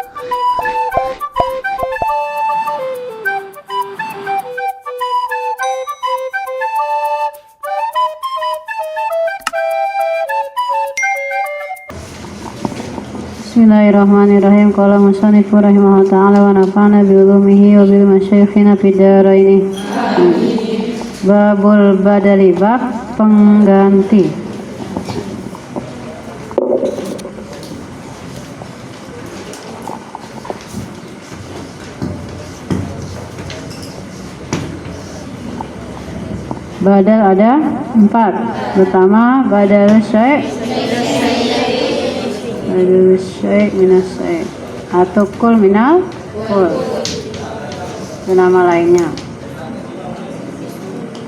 Bismillahirrahmanirrahim. Qala musannifu rahimahullah ta'ala wa nafa'ana bi ulumihi wa bil masyayikhina fid dharaini. Babul badali, bab pengganti. Badal ada 4. Pertama, badal syai', badal syai' minas syai' atau kul minal kul, itu nama lainnya.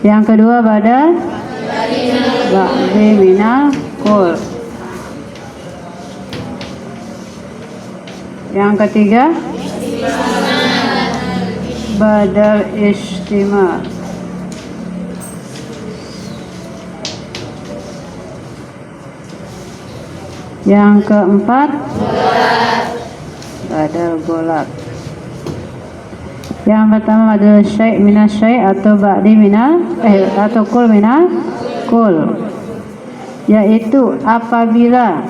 Yang kedua, badal ba'di minal kul. Yang ketiga, badal istimal. Yang keempat, badal golak. Yang pertama, badal syai' minas syai' atau ba'di minal atau kul minal kul, yaitu apabila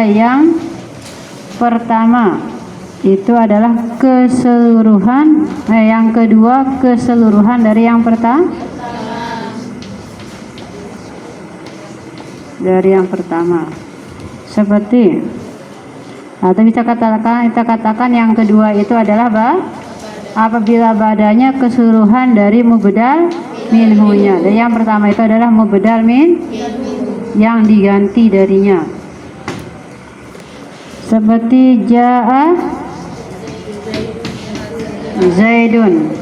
yang pertama itu adalah keseluruhan, yang kedua keseluruhan dari yang pertama. Seperti atau kita katakan yang kedua itu adalah apabila badannya keseluruhan dari mubdal minhunya, dan yang pertama itu adalah mubdal min yang diganti darinya. Seperti ja'a Zaidun,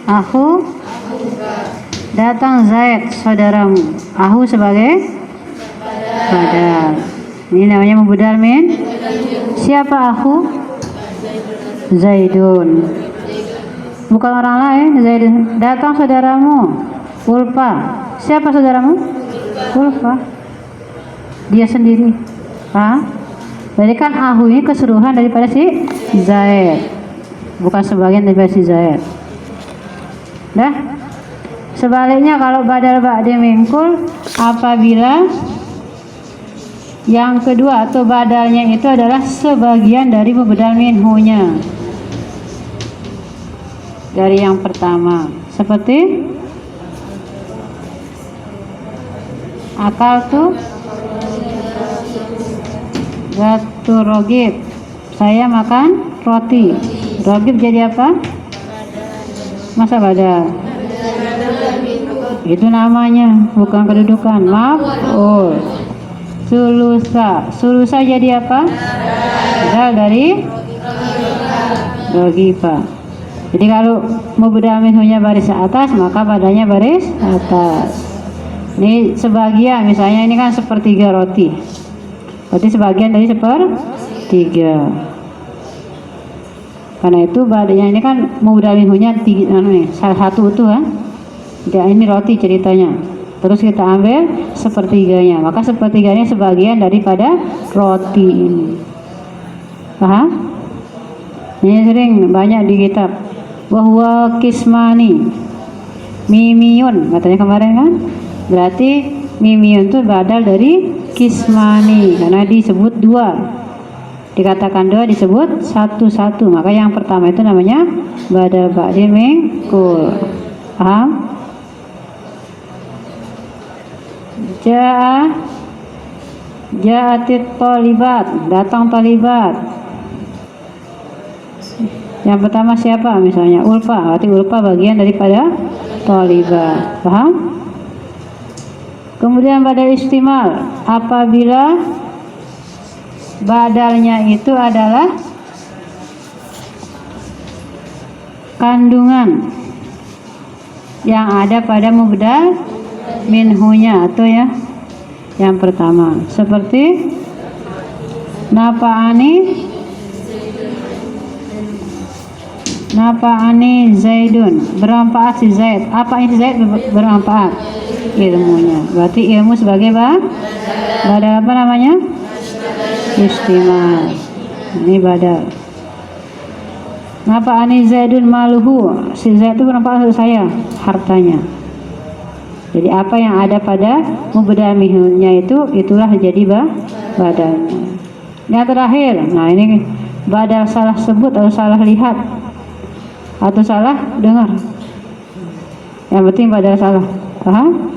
aku datang Zaid saudaramu, aku sebagai badal. Ini namanya mubdal min. Siapa aku? Zaidun, bukan orang lain. Zaidun, datang saudaramu Ulfa. Siapa saudaramu? Ulfa, dia sendiri. Jadi kan aku ini keseluruhan daripada si Zaid, bukan sebagian daripada si Zaid. Sebaliknya kalau badal ba'di mingkul, apabila yang kedua atau badalnya itu adalah sebagian dari mubdal minhunya, dari yang pertama. Seperti akal tuh gatu rogib, saya makan roti. Rogib jadi apa? Masa badal? Itu namanya, bukan kedudukan. Maf'ul. Sulusa jadi apa? Badal dari rogiba. Jadi kalau mubdal minhunya baris atas, maka badannya baris atas. Ini sebagian, misalnya ini kan sepertiga roti, berarti sebagian dari sepertiga. Karena itu badannya ini kan mubdal minhunya salah satu utuh kan. Ya, ini roti ceritanya. Terus kita ambil sepertiganya, maka sepertiganya sebagian daripada roti ini. Paham? Ini sering banyak di kitab. Wahwa kismani mimiyun, katanya kemarin kan. Berarti mimiyun itu badal dari kismani, karena disebut dua. Dikatakan dua, disebut satu-satu. Maka yang pertama itu namanya badal ba'di mingkul. Paham? Ja'atit tolibat, datang tolibat. Yang pertama siapa? Misalnya Ulfa, berarti Ulfa bagian daripada tolibat. Paham? Kemudian badal istimal, apabila badalnya itu adalah kandungan yang ada pada mubdal minhunya atau ya yang pertama. Seperti nafa'ani Zaidun, bermanfaat si Zaid. Apa ini Zaid bermanfaat? ilmunya. Berarti ilmu sebagai badal apa namanya? Istimal. Ini badal. Kenapa ani Zaidun maluhu? Si Zaid itu berapa untuk saya? Hartanya. Jadi apa yang ada pada mubtada minhunya itulah jadi badalnya. Yang terakhir, nah ini badal salah sebut atau salah lihat atau salah dengar. Yang penting badal salah. Paham?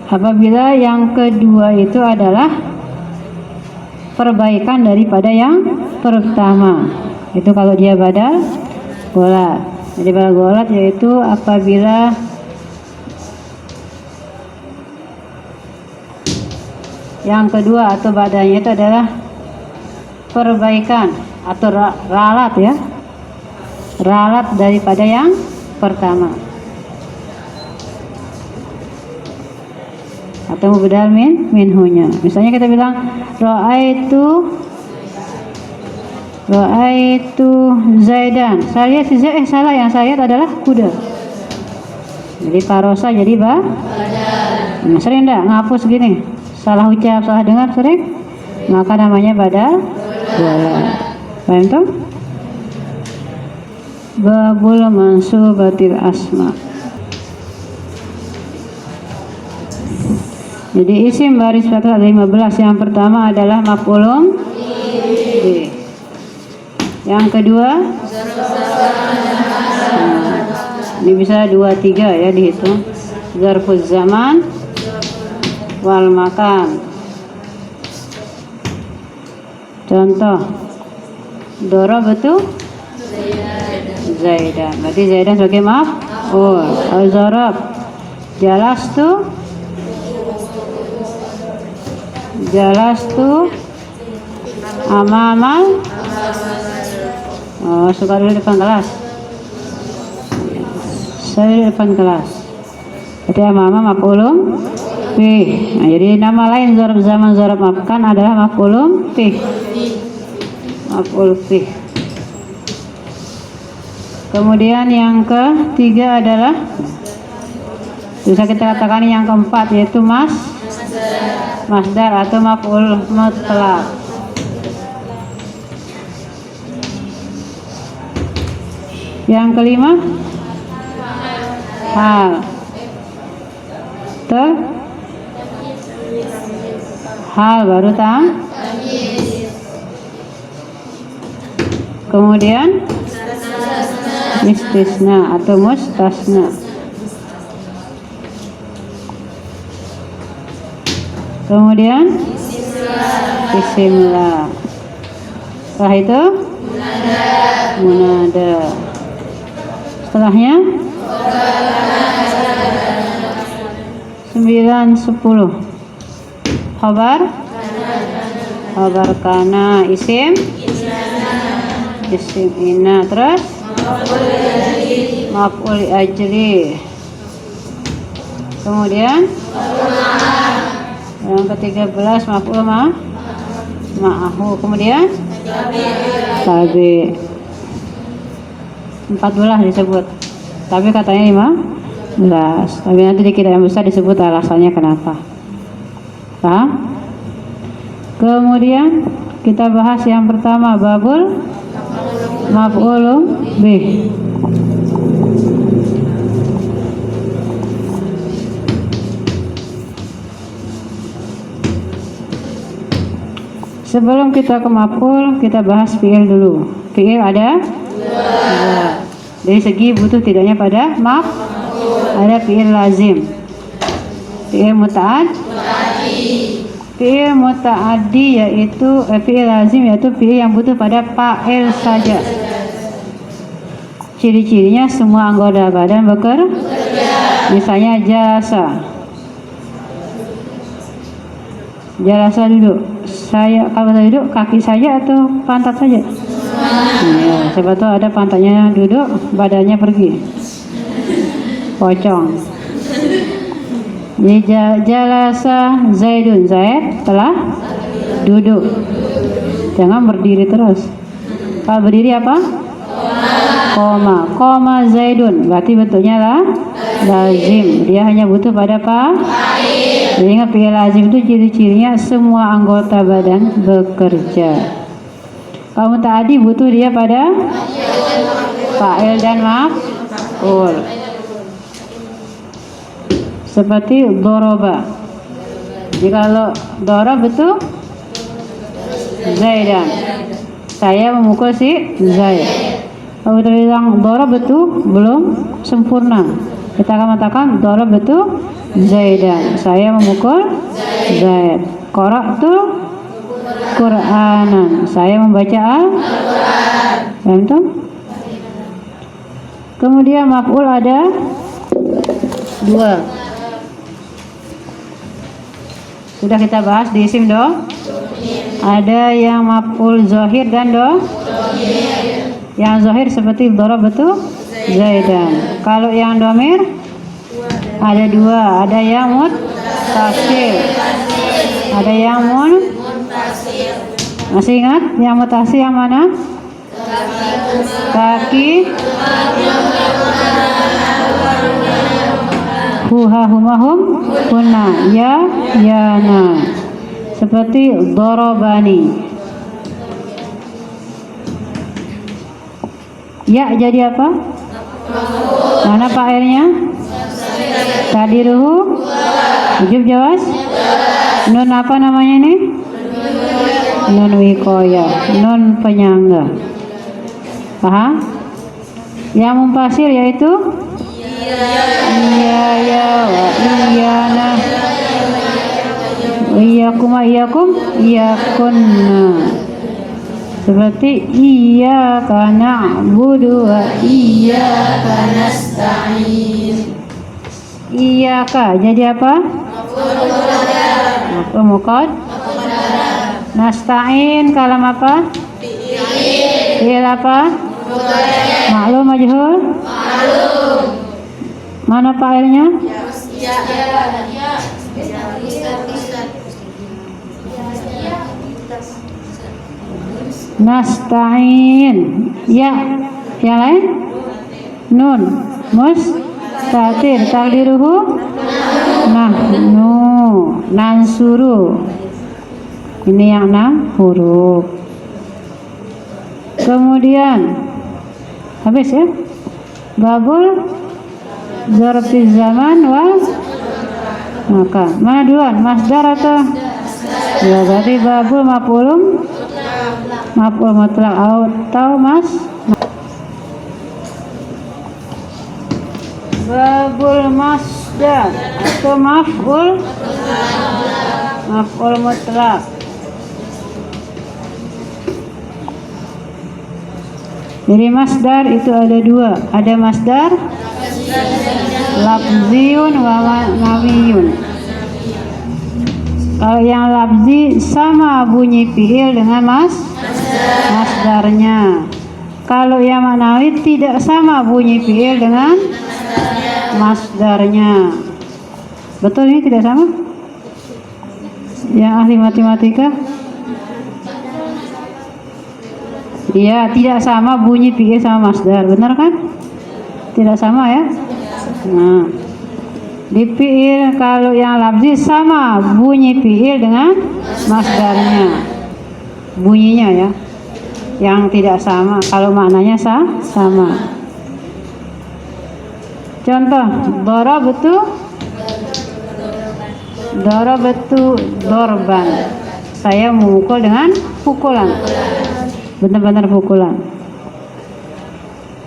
Apabila yang kedua itu adalah perbaikan daripada yang pertama, itu kalau dia badal golat. Jadi badal golat yaitu apabila yang kedua atau badalnya itu adalah perbaikan atau ralat ya, ralat daripada yang pertama. Atau mubdal minhunya. Misalnya kita bilang ra'aitu Zaidan. Saya lihat si Zaid, salah, yang saya lihat adalah kuda. Jadi parosa jadi nah, sering enggak ngapus gini? Salah ucap, salah dengar sering? Maka namanya badal golat. Paham tuh? Babul mansubatil asma. Jadi isim baris fathah 15 yang pertama adalah maf'ulun bih. Yang kedua ini bisa 2, 3 ya dihitung. Zarfuz zaman wal makan. Contoh darabtu Zaidan. Berarti Zaidan sebagai maf'ul. Al-zarab jalastu amamal. Oh, suka dulu depan kelas. Saya di depan kelas. Berarti amama maf'ulun bih. Nah, jadi nama lain zarab zaman zarab makan adalah maf'ulun bih. Maf'ul bih. Kemudian yang ketiga adalah bisa kita katakan yang keempat yaitu masdar atau maf'ul mutlaq. Yang kelima hal baru kemudian istisna atau mustasna. Kemudian isimlah. Setelah itu munada. Setelahnya 9, 10 khabar kana isim ina, terus maf'ul ajli. Kemudian yang ke-13 maf'ul ma'ahu. Kemudian tabi 14 disebut, tapi katanya 15. Tapi nanti di kitab yang besar disebut alasannya kenapa. Paham? Kemudian kita bahas yang pertama babul maf'ulun bih. Sebelum kita ke maf'ul, kita bahas fi'il dulu. Fi'il ada dua. Dari segi butuh tidaknya pada ada fi'il lazim, fi'il fi'il muta'addi yaitu fi'il lazim yaitu fi'il yang butuh pada fa'il saja. Ciri-cirinya semua anggota badan bekerja. Misalnya jalasa duduk. Kalau duduk kaki saja atau pantat saja? Ya, siapa tahu ada pantatnya duduk, badannya pergi. Pocong. Jadi jalasa Zaidun, Zaid telah duduk. Jangan berdiri terus. Kalau berdiri apa? Koma Zaidun. Berarti bentuknya lazim. Dia hanya butuh pada fa'il. Ingat fi'il lazim itu ciri-cirinya semua anggota badan bekerja. Kalau muta'addi butuh dia pada fa'il dan maf'ul. Seperti doroba. Jadi kalau dorob itu Zaidan, saya memukul si Zaid. Kalau kita bilang dorob itu belum sempurna, kita akan mengatakan dorob itu Zaidan, saya memukul Zaid. Qara'tu Qur'anan, saya membaca Al-Quran. Kemudian maf'ul ada dua. Sudah kita bahas di isim ada yang maf'ul zahir dan yang zahir seperti darab itu Zaidan. Kalau yang domir ada dua, ada yang muttasil, ada yang masih ingat yang mutasil yang mana? Kaki, huha humahum kunna, ya yana. Seperti dorobani. Ya jadi apa? Mana fa'ilnya? Tadiruhu wujub jawaz. Nun apa namanya ini? Nun wiqayah, nun penyangga. Paham? Yang mumpasil yaitu iya ya wa iyana, iyakum wa iyakum iyakunna. Seperti iyyaka na'budu wa iyyaka nasta'in. Iyyaka jadi apa? Maf'ul muqaddam. Nasta'in kalam apa? Fi'il apa? Ma'lum majhul? Mana fa'ilnya? Nasta'in. Ya, yang lain? Nun. Mustatir. Takdiruhu nahnu nansuru. Ini yang 6 huruf. Kemudian habis ya. Babul zarfi zaman wal maka. Mana duluan? Masdar atau? Ya, berarti babul maf'ul mutlaq atau babul masdar atau maf'ul mutlaq. Jadi masdar itu ada dua, ada masdar lafziyun wa ma'nawiyun. Kalau yang lafzi sama bunyi fi'il dengan masdarnya. Kalau yang ma'nawi tidak sama bunyi fi'il dengan masdarnya. Betul ini tidak sama? Yang ahli matematika? Iya, tidak sama bunyi fi'il sama masdar, benar kan? Tidak sama ya? Nah, di fi'il kalau yang lafzi sama bunyi fi'il dengan masdarnya. Bunyinya ya. Yang tidak sama, kalau maknanya sama. Contoh, darabtu dorban. Saya memukul dengan pukulan. Benar-benar pukulan.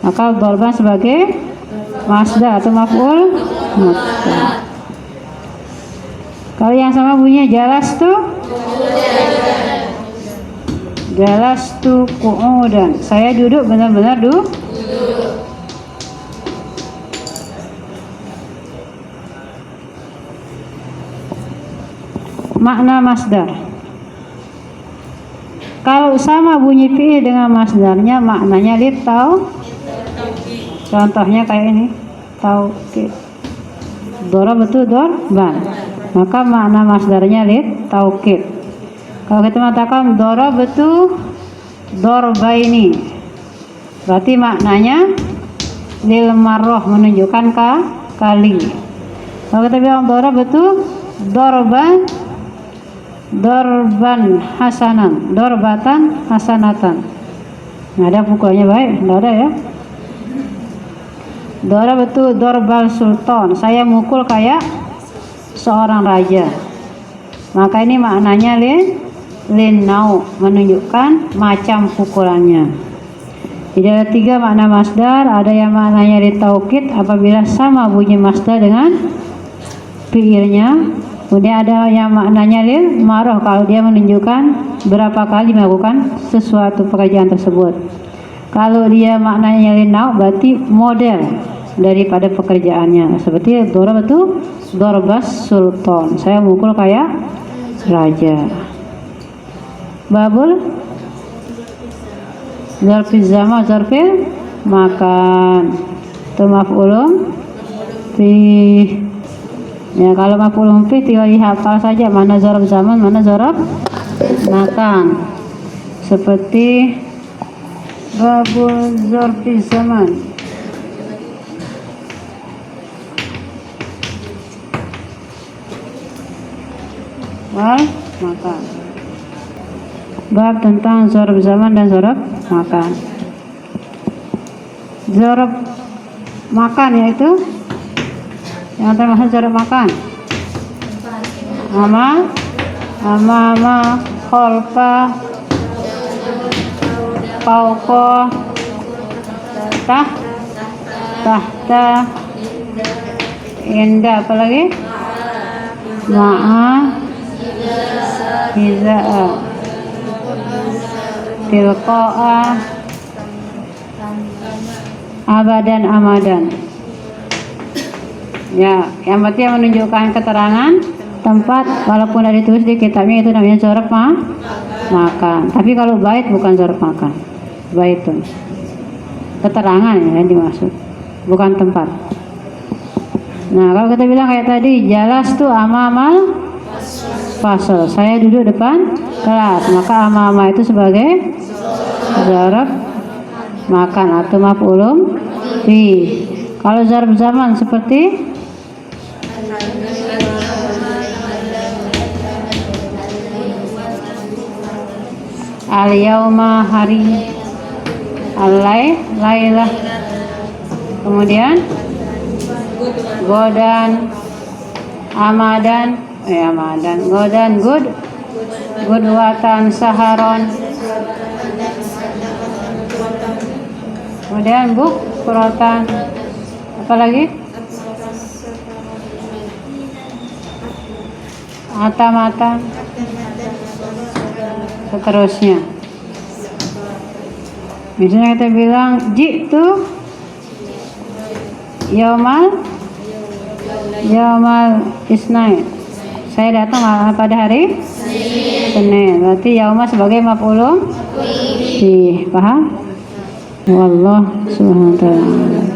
Maka dorban sebagai masdar atau maf'ul mutlaq. Kalau yang sama bunyinya jalastu qu'udan. Saya duduk benar-benar duduk. Makna masdar. Kalau sama bunyi fi'il dengan masdarnya, maknanya contohnya kayak ini, taukid. Darabtu dorban. Maka makna masdarnya taukid. Kalau kita mengatakan darabtu dorbaini, berarti maknanya lil marrah, menunjukkan kali. Kalau kita bilang dorab itu dorban hasanan, dorbatan hasanatan. Nggak ada pukulnya baik, nggak ada ya. Dorab itu dorbal sultan, saya mukul kayak seorang raja. Maka ini maknanya linnau, menunjukkan macam pukulannya. Jadi ada 3 makna masdar. Ada yang maknanya litaukid apabila sama bunyi masdar dengan fiilnya. Kemudian ada yang maknanya lil marah kalau dia menunjukkan berapa kali melakukan sesuatu pekerjaan tersebut. Kalau dia maknanya linnau berarti model daripada pekerjaannya. Seperti dorab itu dorbas sultan, saya mukul kayak raja. Babul zarfil zaman, zarfil makan. Itu maf'ulun fi. Ya, kalau maf'ulun fi tinggal dihafal saja mana zarf zaman, mana zarf makan. Seperti babul zarfil zaman. Wal makan. Bab tentang zarf zaman dan zarf makan. Zarf makan yaitu yang termasuk zarf makan. Ama, khalfa, fauqa, tahta, inda, apa lagi? Ma'a, hiza'a, tilqa'a, abadan, amadan. Ya, yang berarti menunjukkan keterangan tempat, walaupun ada ditulis di kitabnya itu namanya zarf makan. Tapi kalau bait bukan zarf makan, baitun. Keterangan yang dimaksud, bukan tempat. Nah, kalau kita bilang kayak tadi, jalas tuh amamal fasal, saya duduk depan kelas, maka amama itu sebagai zarf makan atau maf'ulun fi. Kalau zarf zaman seperti al-yauma hari, al-lailah, kemudian godan, amadan, godan, gudwatan, saharon, kemudian bukratan, apa lagi? Mata-mata, seterusnya. Misalnya kita bilang jitu yaumal isnain, saya datang pada hari Senin. Berarti yauma sebagai maf'ulun fi. Paham? Wallahu subhanahu wa ta'ala.